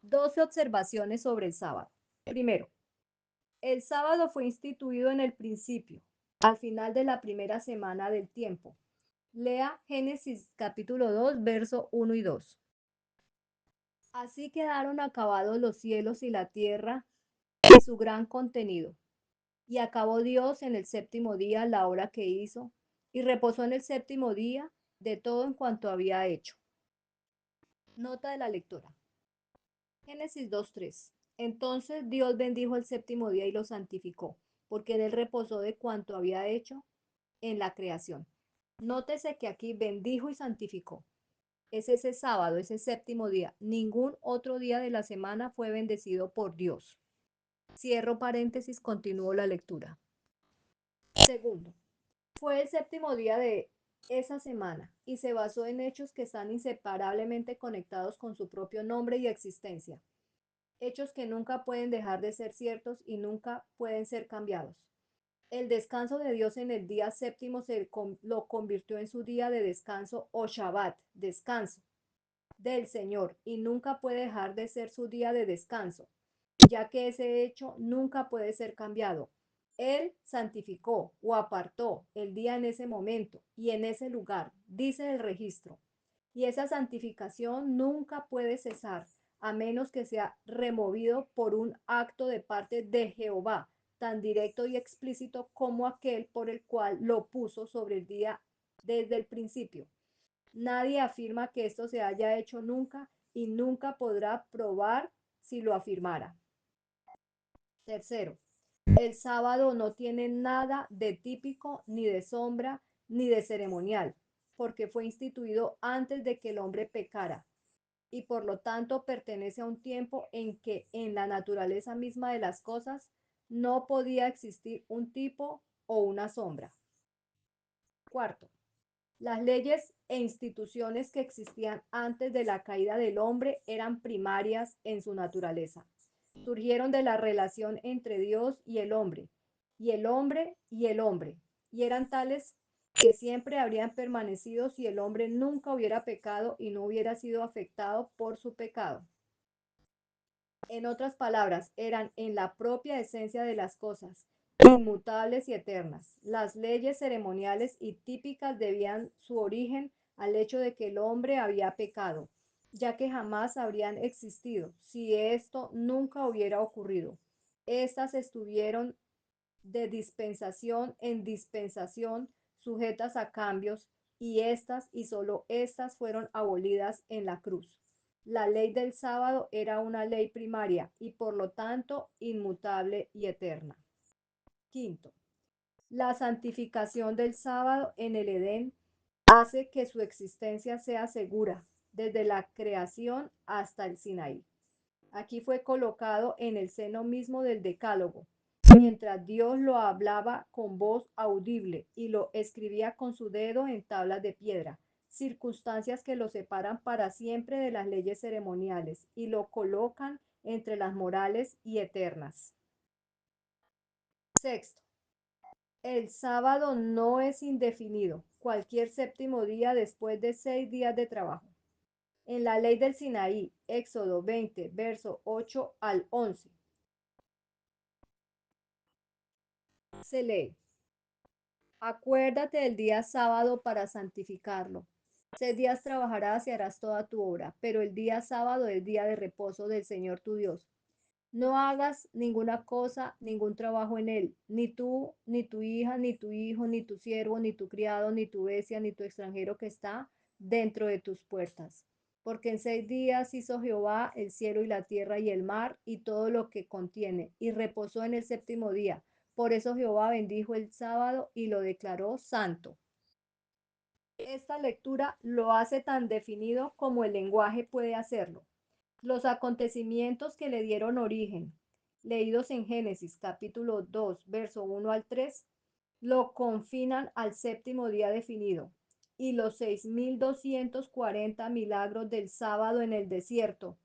12 observaciones sobre el sábado. Primero, el sábado fue instituido en el principio, al final de la primera semana del tiempo. Lea Génesis capítulo 2, verso 1 y 2. Así quedaron acabados los cielos y la tierra y su gran contenido. Y acabó Dios en el séptimo día la obra que hizo, y reposó en el séptimo día de todo en cuanto había hecho. Nota de la lectora. Génesis 2:3. Entonces Dios bendijo el séptimo día y lo santificó, porque en él reposó de cuanto había hecho en la creación. Nótese que aquí bendijo y santificó. Es ese sábado, ese séptimo día. Ningún otro día de la semana fue bendecido por Dios. Cierro paréntesis, continúo la lectura. Segundo, fue el séptimo día de esa semana y se basó en hechos que están inseparablemente conectados con su propio nombre y existencia. Hechos que nunca pueden dejar de ser ciertos y nunca pueden ser cambiados. El descanso de Dios en el día séptimo lo convirtió en su día de descanso o Shabbat, descanso del Señor, y nunca puede dejar de ser su día de descanso, ya que ese hecho nunca puede ser cambiado. Él santificó o apartó el día en ese momento y en ese lugar, dice el registro. Y esa santificación nunca puede cesar, a menos que sea removido por un acto de parte de Jehová, tan directo y explícito como aquel por el cual lo puso sobre el día desde el principio. Nadie afirma que esto se haya hecho nunca y nunca podrá probar si lo afirmara. Tercero, el sábado no tiene nada de típico, ni de sombra, ni de ceremonial, porque fue instituido antes de que el hombre pecara, y por lo tanto pertenece a un tiempo en que en la naturaleza misma de las cosas no podía existir un tipo o una sombra. Cuarto, las leyes e instituciones que existían antes de la caída del hombre eran primarias en su naturaleza. Surgieron de la relación entre Dios y el hombre, y el hombre y el hombre, y eran tales que siempre habrían permanecido si el hombre nunca hubiera pecado y no hubiera sido afectado por su pecado. En otras palabras, eran en la propia esencia de las cosas, inmutables y eternas. Las leyes ceremoniales y típicas debían su origen al hecho de que el hombre había pecado, ya que jamás habrían existido si esto nunca hubiera ocurrido. Estas estuvieron de dispensación en dispensación, sujetas a cambios, y estas y solo estas fueron abolidas en la cruz. La ley del sábado era una ley primaria y por lo tanto inmutable y eterna. Quinto, la santificación del sábado en el Edén hace que su existencia sea segura desde la creación hasta el Sinaí. Aquí fue colocado en el seno mismo del Decálogo, mientras Dios lo hablaba con voz audible y lo escribía con su dedo en tablas de piedra, circunstancias que lo separan para siempre de las leyes ceremoniales y lo colocan entre las morales y eternas. Sexto, el sábado no es indefinido, cualquier séptimo día después de 6 días de trabajo. En la ley del Sinaí, Éxodo 20, verso 8 al 11, se lee: Acuérdate del día sábado para santificarlo. 6 días trabajarás y harás toda tu obra, pero el día sábado es día de reposo del Señor tu Dios. No hagas ninguna cosa, ningún trabajo en él, ni tú, ni tu hija, ni tu hijo, ni tu siervo, ni tu criado, ni tu bestia, ni tu extranjero que está dentro de tus puertas. Porque en 6 días hizo Jehová el cielo y la tierra y el mar y todo lo que contiene, y reposó en el séptimo día. Por eso Jehová bendijo el sábado y lo declaró santo. Esta lectura lo hace tan definido como el lenguaje puede hacerlo. Los acontecimientos que le dieron origen, leídos en Génesis capítulo 2, verso 1 al 3, lo confinan al séptimo día definido, y los 6.240 milagros del sábado en el desierto,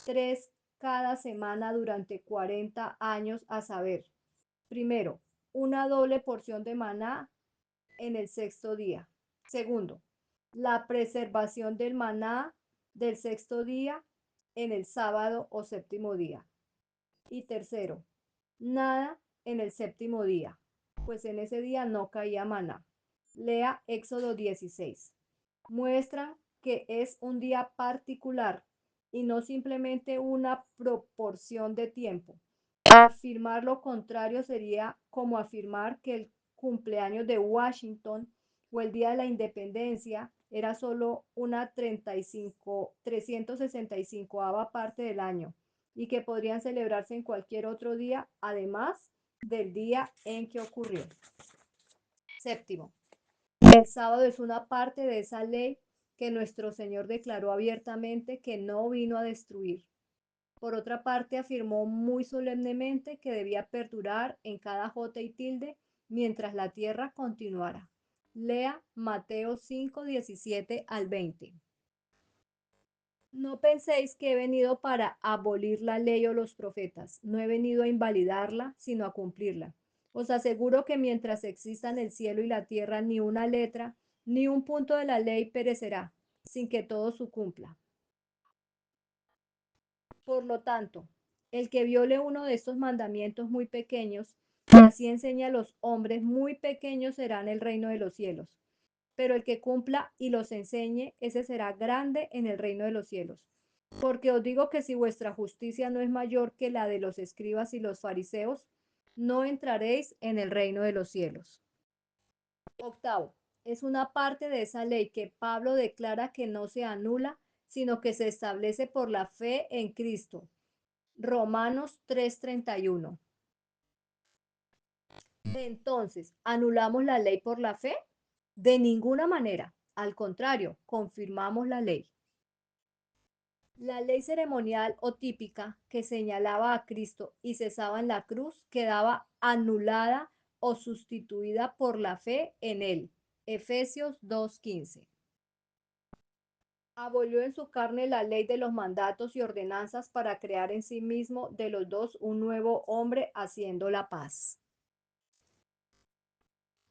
3 cada semana durante 40 años, a saber: primero, una doble porción de maná en el sexto día. Segundo, la preservación del maná del sexto día en el sábado o séptimo día. Y tercero, nada en el séptimo día, pues en ese día no caía maná. Lea Éxodo 16. Muestra que es un día particular y no simplemente una proporción de tiempo. Afirmar lo contrario sería como afirmar que el cumpleaños de Washington o el Día de la Independencia era solo una 365ª parte del año y que podrían celebrarse en cualquier otro día, además del día en que ocurrió. Séptimo, el sábado es una parte de esa ley que nuestro Señor declaró abiertamente que no vino a destruir. Por otra parte, afirmó muy solemnemente que debía perdurar en cada jota y tilde mientras la tierra continuara. Lea Mateo 5, 17 al 20. No penséis que he venido para abolir la ley o los profetas. No he venido a invalidarla, sino a cumplirla. Os aseguro que mientras existan el cielo y la tierra, ni una letra, ni un punto de la ley perecerá, sin que todo se cumpla. Por lo tanto, el que viole uno de estos mandamientos muy pequeños, y así enseña a los hombres, muy pequeños será en el reino de los cielos. Pero el que cumpla y los enseñe, ese será grande en el reino de los cielos. Porque os digo que si vuestra justicia no es mayor que la de los escribas y los fariseos, no entraréis en el reino de los cielos. Octavo, es una parte de esa ley que Pablo declara que no se anula, sino que se establece por la fe en Cristo. Romanos 3:31. Entonces, ¿anulamos la ley por la fe? De ninguna manera. Al contrario, confirmamos la ley. La ley ceremonial o típica que señalaba a Cristo y cesaba en la cruz quedaba anulada o sustituida por la fe en él. Efesios 2:15. Abolió en su carne la ley de los mandatos y ordenanzas para crear en sí mismo de los dos un nuevo hombre, haciendo la paz.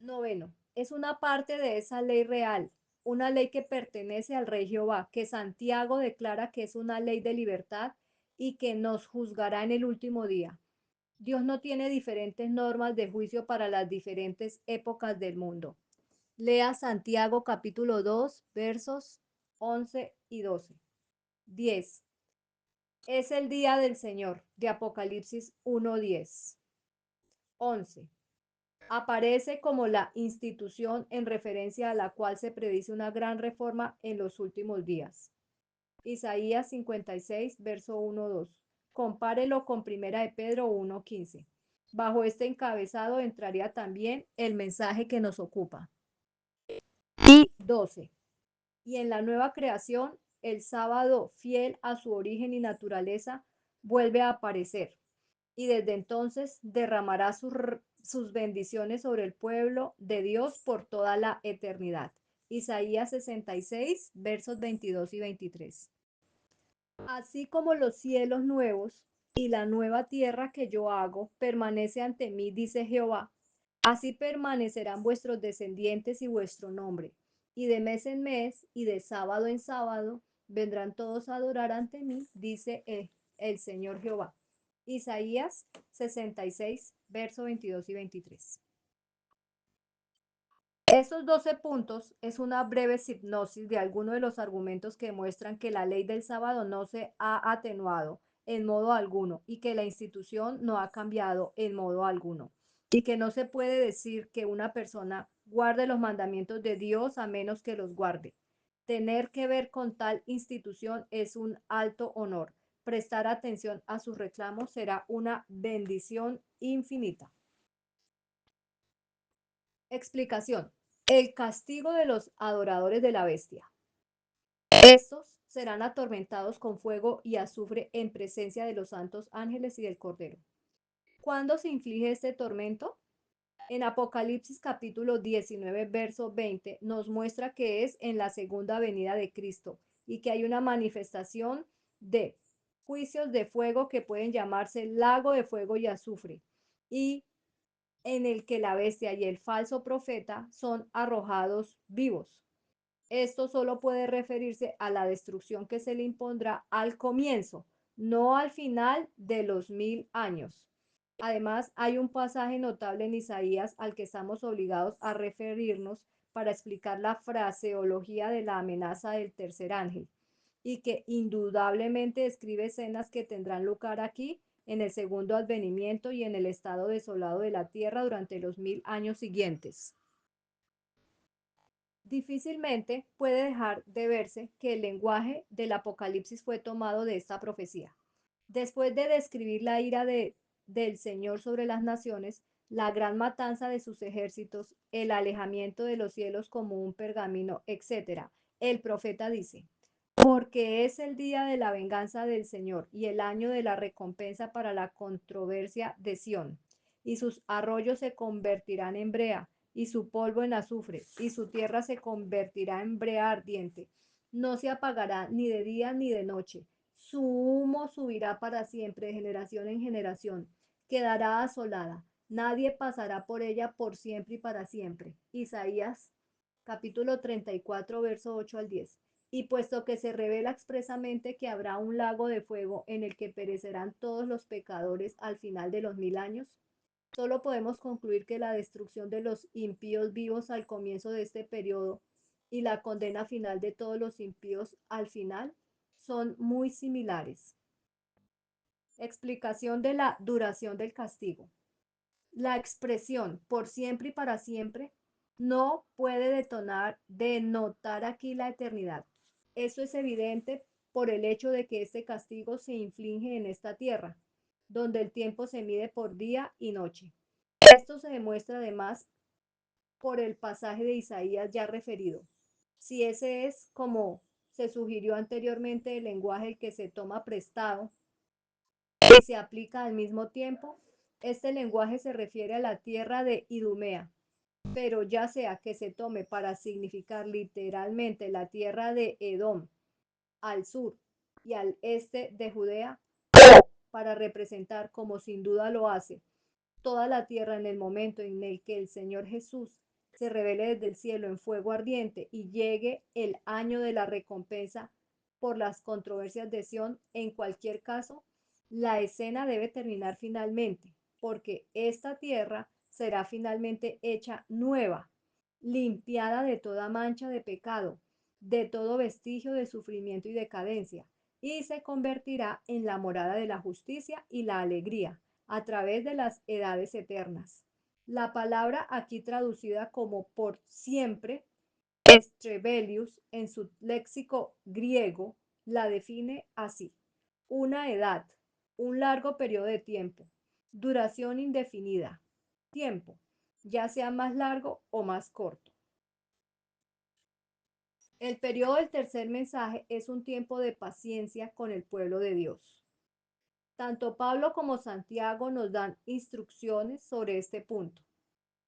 Noveno, es una parte de esa ley real, una ley que pertenece al Rey Jehová, que Santiago declara que es una ley de libertad y que nos juzgará en el último día. Dios no tiene diferentes normas de juicio para las diferentes épocas del mundo. Lea Santiago capítulo 2, versos 11 y 12. 10. Es el día del Señor, de Apocalipsis 1:10. 11. Aparece como la institución en referencia a la cual se predice una gran reforma en los últimos días. Isaías 56, verso 1-2. Compárelo con Primera de Pedro 1:15. Bajo este encabezado entraría también el mensaje que nos ocupa. Y 12. Y en la nueva creación, el sábado, fiel a su origen y naturaleza, vuelve a aparecer. Y desde entonces derramará sus bendiciones sobre el pueblo de Dios por toda la eternidad. Isaías 66, versos 22 y 23. Así como los cielos nuevos y la nueva tierra que yo hago permanece ante mí, dice Jehová, así permanecerán vuestros descendientes y vuestro nombre. Y de mes en mes y de sábado en sábado vendrán todos a adorar ante mí, dice el Señor Jehová. Isaías 66, versos 22 y 23. Estos 12 puntos es una breve hipnosis de algunos de los argumentos que muestran que la ley del sábado no se ha atenuado en modo alguno y que la institución no ha cambiado en modo alguno y que no se puede decir que una persona guarde los mandamientos de Dios a menos que los guarde. Tener que ver con tal institución es un alto honor. Prestar atención a sus reclamos será una bendición infinita. Explicación. El castigo de los adoradores de la bestia. Estos serán atormentados con fuego y azufre en presencia de los santos ángeles y del Cordero. ¿Cuándo se inflige este tormento? En Apocalipsis capítulo 19, verso 20, nos muestra que es en la segunda venida de Cristo y que hay una manifestación de juicios de fuego que pueden llamarse lago de fuego y azufre, y en el que la bestia y el falso profeta son arrojados vivos. Esto solo puede referirse a la destrucción que se le impondrá al comienzo, no al final de los 1000 años. Además, hay un pasaje notable en Isaías al que estamos obligados a referirnos para explicar la fraseología de la amenaza del tercer ángel, y que indudablemente describe escenas que tendrán lugar aquí en el segundo advenimiento y en el estado desolado de la tierra durante los 1000 años siguientes. Difícilmente puede dejar de verse que el lenguaje del Apocalipsis fue tomado de esta profecía. Después de describir la ira del Señor sobre las naciones, la gran matanza de sus ejércitos, el alejamiento de los cielos como un pergamino, etc., el profeta dice, porque es el día de la venganza del Señor y el año de la recompensa para la controversia de Sión, y sus arroyos se convertirán en brea, y su polvo en azufre, y su tierra se convertirá en brea ardiente. No se apagará ni de día ni de noche. Su humo subirá para siempre, de generación en generación. Quedará asolada. Nadie pasará por ella por siempre y para siempre. Isaías capítulo 34, verso 8 al 10. Y puesto que se revela expresamente que habrá un lago de fuego en el que perecerán todos los pecadores al final de los 1000 años, solo podemos concluir que la destrucción de los impíos vivos al comienzo de este periodo y la condena final de todos los impíos al final son muy similares. Explicación de la duración del castigo. La expresión por siempre y para siempre no puede denotar aquí la eternidad. Eso es evidente por el hecho de que este castigo se inflige en esta tierra, donde el tiempo se mide por día y noche. Esto se demuestra además por el pasaje de Isaías ya referido. Si ese es, como se sugirió anteriormente, el lenguaje que se toma prestado y se aplica al mismo tiempo, este lenguaje se refiere a la tierra de Idumea, pero ya sea que se tome para significar literalmente la tierra de Edom al sur y al este de Judea, o para representar, como sin duda lo hace, toda la tierra en el momento en el que el Señor Jesús se revele desde el cielo en fuego ardiente y llegue el año de la recompensa por las controversias de Sión. En cualquier caso, la escena debe terminar finalmente porque esta tierra será finalmente hecha nueva, limpiada de toda mancha de pecado, de todo vestigio de sufrimiento y decadencia, y se convertirá en la morada de la justicia y la alegría a través de las edades eternas. La palabra aquí traducida como por siempre, Strebelius, en su léxico griego, la define así: una edad, un largo periodo de tiempo, duración indefinida, tiempo, ya sea más largo o más corto. El periodo del tercer mensaje es un tiempo de paciencia con el pueblo de Dios. Tanto Pablo como Santiago nos dan instrucciones sobre este punto.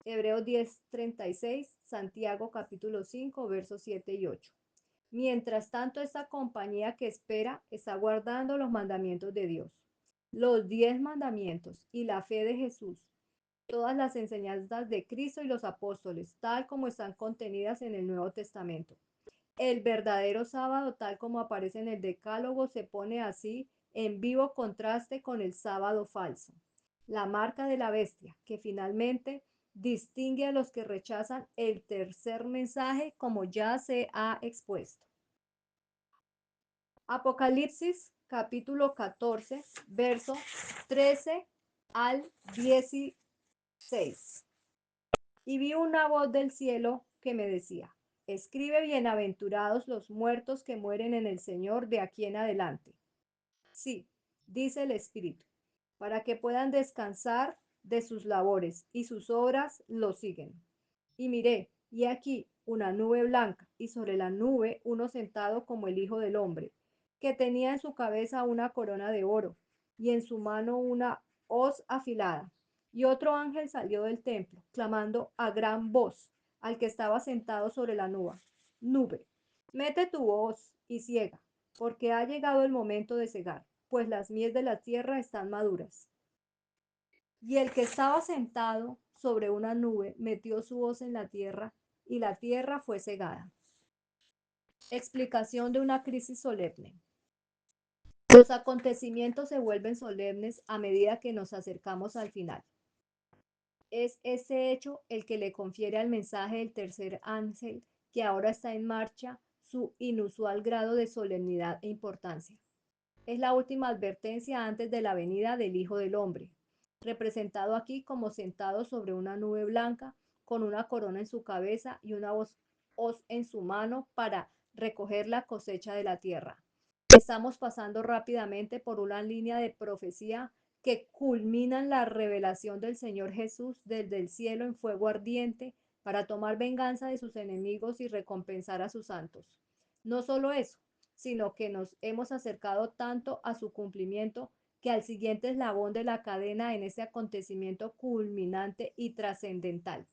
Hebreos 10:36, Santiago capítulo 5, versos 7 y 8. Mientras tanto, esta compañía que espera está guardando los mandamientos de Dios, los 10 mandamientos y la fe de Jesús, todas las enseñanzas de Cristo y los apóstoles, tal como están contenidas en el Nuevo Testamento. El verdadero sábado, tal como aparece en el Decálogo, se pone así en vivo contraste con el sábado falso. La marca de la bestia, que finalmente distingue a los que rechazan el tercer mensaje, como ya se ha expuesto. Apocalipsis capítulo 14, verso 13 al 16. Y vi una voz del cielo que me decía: escribe, bienaventurados los muertos que mueren en el Señor de aquí en adelante. Sí, dice el Espíritu, para que puedan descansar de sus labores, y sus obras lo siguen. Y miré, y aquí una nube blanca, y sobre la nube uno sentado como el Hijo del Hombre, que tenía en su cabeza una corona de oro, y en su mano una hoz afilada. Y otro ángel salió del templo, clamando a gran voz al que estaba sentado sobre la nube: mete tu hoz y ciega, porque ha llegado el momento de cegar, pues las mies de la tierra están maduras. Y el que estaba sentado sobre una nube metió su hoz en la tierra, y la tierra fue cegada. Explicación de una crisis solemne. Los acontecimientos se vuelven solemnes a medida que nos acercamos al final. Es ese hecho el que le confiere al mensaje del tercer ángel, que ahora está en marcha, su inusual grado de solemnidad e importancia. Es la última advertencia antes de la venida del Hijo del Hombre, representado aquí como sentado sobre una nube blanca, con una corona en su cabeza y una hoz en su mano para recoger la cosecha de la tierra. Estamos pasando rápidamente por una línea de profecía que culminan la revelación del Señor Jesús desde el cielo en fuego ardiente para tomar venganza de sus enemigos y recompensar a sus santos. No solo eso, sino que nos hemos acercado tanto a su cumplimiento que al siguiente eslabón de la cadena en ese acontecimiento culminante y trascendental.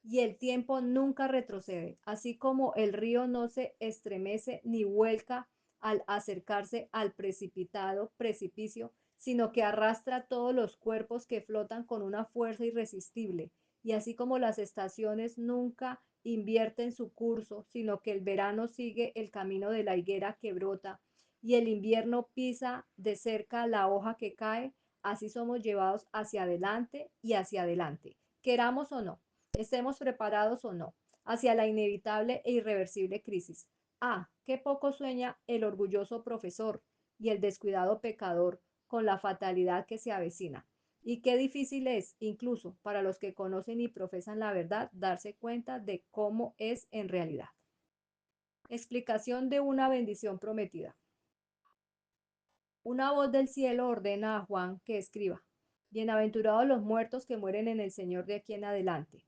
Y el tiempo nunca retrocede, así como el río no se estremece ni vuelca al acercarse al precipitado precipicio, sino que arrastra todos los cuerpos que flotan con una fuerza irresistible, y así como las estaciones nunca invierten su curso, sino que el verano sigue el camino de la higuera que brota, y el invierno pisa de cerca la hoja que cae, así somos llevados hacia adelante y hacia adelante, queramos o no, estemos preparados o no, hacia la inevitable e irreversible crisis. Ah, qué poco sueña el orgulloso profesor y el descuidado pecador con la fatalidad que se avecina. Y qué difícil es, incluso para los que conocen y profesan la verdad, darse cuenta de cómo es en realidad. Explicación de una bendición prometida. Una voz del cielo ordena a Juan que escriba: bienaventurados los muertos que mueren en el Señor de aquí en adelante.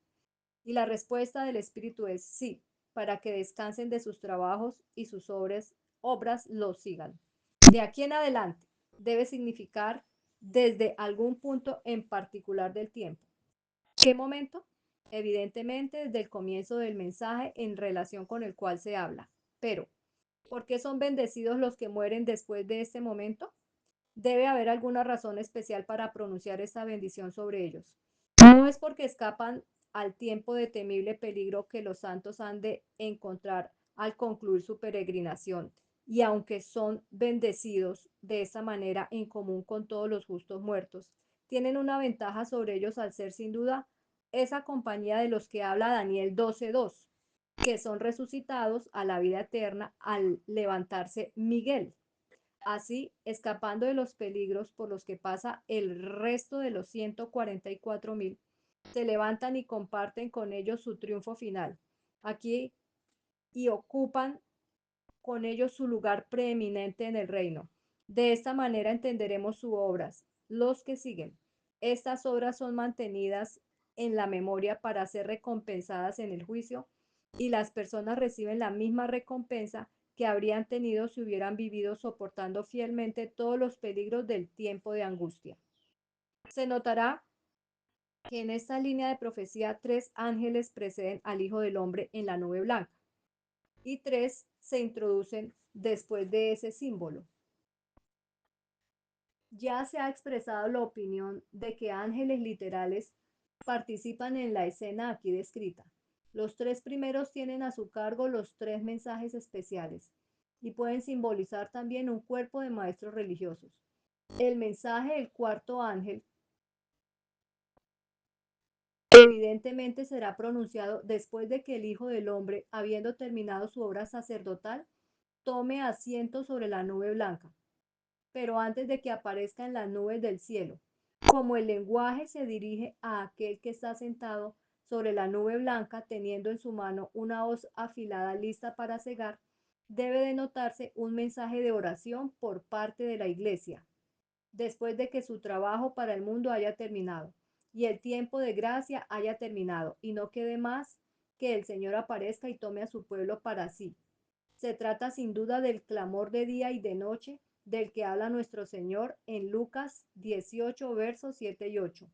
Y la respuesta del Espíritu es sí, para que descansen de sus trabajos y sus obras los sigan. De aquí en adelante debe significar desde algún punto en particular del tiempo. ¿Qué momento? Evidentemente desde el comienzo del mensaje en relación con el cual se habla. Pero, ¿por qué son bendecidos los que mueren después de este momento? Debe haber alguna razón especial para pronunciar esta bendición sobre ellos. No es porque escapan al tiempo de temible peligro que los santos han de encontrar al concluir su peregrinación, y aunque son bendecidos de esta manera en común con todos los justos muertos, tienen una ventaja sobre ellos al ser sin duda esa compañía de los que habla Daniel 12:2, que son resucitados a la vida eterna al levantarse Miguel. Así, escapando de los peligros por los que pasa el resto de los 144.000, se levantan y comparten con ellos su triunfo final. Aquí y ocupan con ellos su lugar preeminente en el reino. De esta manera entenderemos sus obras, los que siguen. Estas obras son mantenidas en la memoria para ser recompensadas en el juicio y las personas reciben la misma recompensa que habrían tenido si hubieran vivido soportando fielmente todos los peligros del tiempo de angustia. Se notará que en esta línea de profecía 3 ángeles preceden al Hijo del Hombre en la nube blanca y 3 se introducen después de ese símbolo. Ya se ha expresado la opinión de que ángeles literales participan en la escena aquí descrita. Los 3 primeros tienen a su cargo los 3 mensajes especiales y pueden simbolizar también un cuerpo de maestros religiosos. El mensaje del cuarto ángel evidentemente será pronunciado después de que el Hijo del Hombre, habiendo terminado su obra sacerdotal, tome asiento sobre la nube blanca, pero antes de que aparezca en las nubes del cielo. Como el lenguaje se dirige a aquel que está sentado sobre la nube blanca, teniendo en su mano una hoz afilada lista para cegar, debe de notarse un mensaje de oración por parte de la Iglesia, después de que su trabajo para el mundo haya terminado y el tiempo de gracia haya terminado, y no quede más que el Señor aparezca y tome a su pueblo para sí. Se trata sin duda del clamor de día y de noche del que habla nuestro Señor en Lucas 18, versos 7 y 8,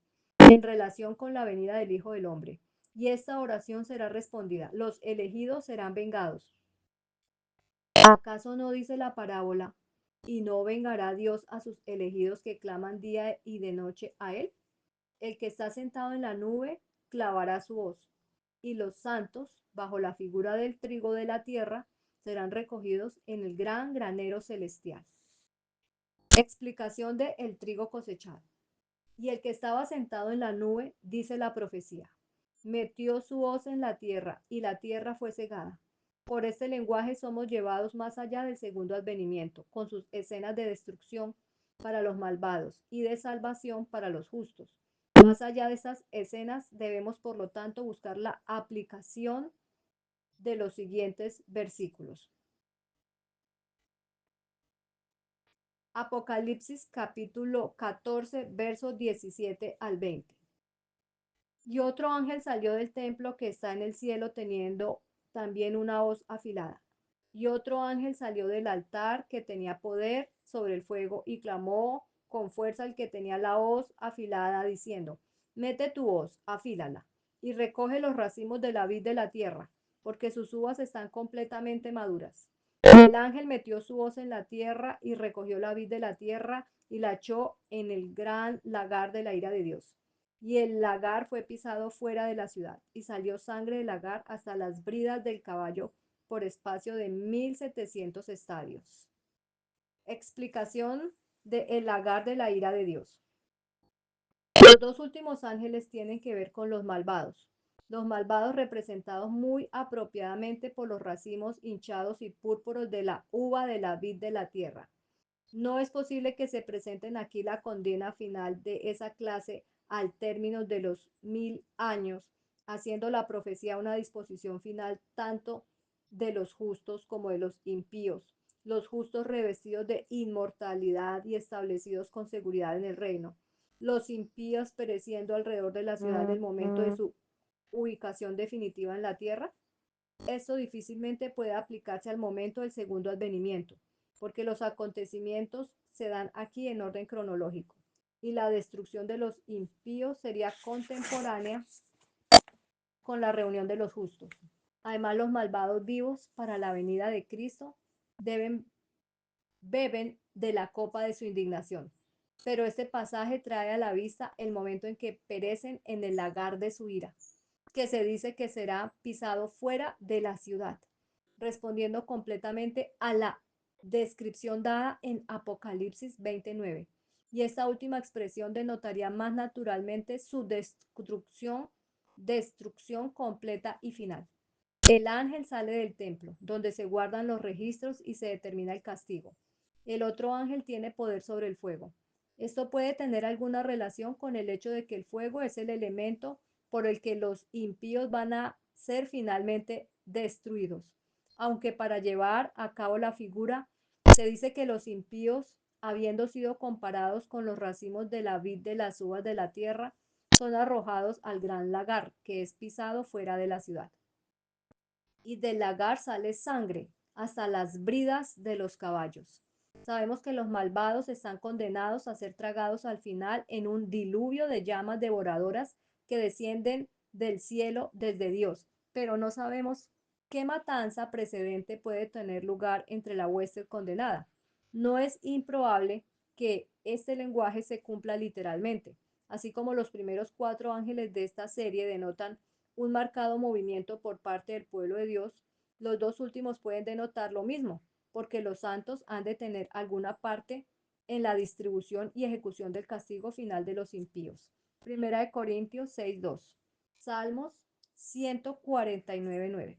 en relación con la venida del Hijo del Hombre. Y esta oración será respondida: los elegidos serán vengados. ¿Acaso no dice la parábola: y no vengará Dios a sus elegidos que claman día y de noche a Él? El que está sentado en la nube clavará su hoz, y los santos, bajo la figura del trigo de la tierra, serán recogidos en el gran granero celestial. Explicación de el trigo cosechado. Y el que estaba sentado en la nube, dice la profecía, metió su hoz en la tierra, y la tierra fue cegada. Por este lenguaje somos llevados más allá del segundo advenimiento, con sus escenas de destrucción para los malvados y de salvación para los justos. Más allá de estas escenas, debemos por lo tanto buscar la aplicación de los siguientes versículos. Apocalipsis capítulo 14, versos 17 al 20. Y otro ángel salió del templo que está en el cielo teniendo también una hoz afilada. Y otro ángel salió del altar que tenía poder sobre el fuego y clamó con fuerza el que tenía la hoz afilada diciendo: mete tu hoz, afílala, y recoge los racimos de la vid de la tierra, porque sus uvas están completamente maduras. El ángel metió su hoz en la tierra y recogió la vid de la tierra y la echó en el gran lagar de la ira de Dios. Y el lagar fue pisado fuera de la ciudad, y salió sangre del lagar hasta las bridas del caballo por espacio de 1.700 estadios. Explicación de el lagar de la ira de Dios. Los dos últimos ángeles tienen que ver con los malvados representados muy apropiadamente por los racimos hinchados y púrpuros de la uva de la vid de la tierra. No es posible que se presenten aquí la condena final de esa clase al término de los 1.000 años, haciendo la profecía una disposición final tanto de los justos como de los impíos, los justos revestidos de inmortalidad y establecidos con seguridad en el reino, los impíos pereciendo alrededor de la ciudad en el momento de su ubicación definitiva en la tierra. Esto difícilmente puede aplicarse al momento del segundo advenimiento, porque los acontecimientos se dan aquí en orden cronológico, y la destrucción de los impíos sería contemporánea con la reunión de los justos. Además, los malvados vivos para la venida de Cristo beben de la copa de su indignación. Pero este pasaje trae a la vista el momento en que perecen en el lagar de su ira, que se dice que será pisado fuera de la ciudad, respondiendo completamente a la descripción dada en Apocalipsis 29. y esta última expresión denotaría más naturalmente su destrucción completa y final. El ángel sale del templo, donde se guardan los registros y se determina el castigo. El otro ángel tiene poder sobre el fuego. Esto puede tener alguna relación con el hecho de que el fuego es el elemento por el que los impíos van a ser finalmente destruidos. Aunque para llevar a cabo la figura, se dice que los impíos, habiendo sido comparados con los racimos de la vid de las uvas de la tierra, son arrojados al gran lagar, que es pisado fuera de la ciudad. Y del lagar sale sangre hasta las bridas de los caballos. Sabemos que los malvados están condenados a ser tragados al final en un diluvio de llamas devoradoras que descienden del cielo desde Dios, pero no sabemos qué matanza precedente puede tener lugar entre la hueste condenada. No es improbable que este lenguaje se cumpla literalmente, así como los primeros 4 ángeles de esta serie denotan un marcado movimiento por parte del pueblo de Dios. Los dos últimos pueden denotar lo mismo, porque los santos han de tener alguna parte en la distribución y ejecución del castigo final de los impíos. Primera de Corintios 6:2. Salmos 149:9.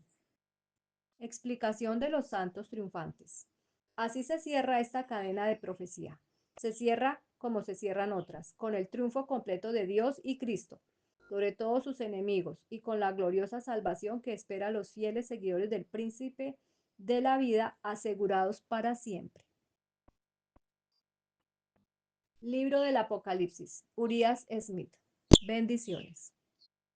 Explicación de los santos triunfantes. Así se cierra esta cadena de profecía. Se cierra como se cierran otras, con el triunfo completo de Dios y Cristo sobre todos sus enemigos y con la gloriosa salvación que espera a los fieles seguidores del príncipe de la vida asegurados para siempre. Libro del Apocalipsis. Urias Smith. Bendiciones.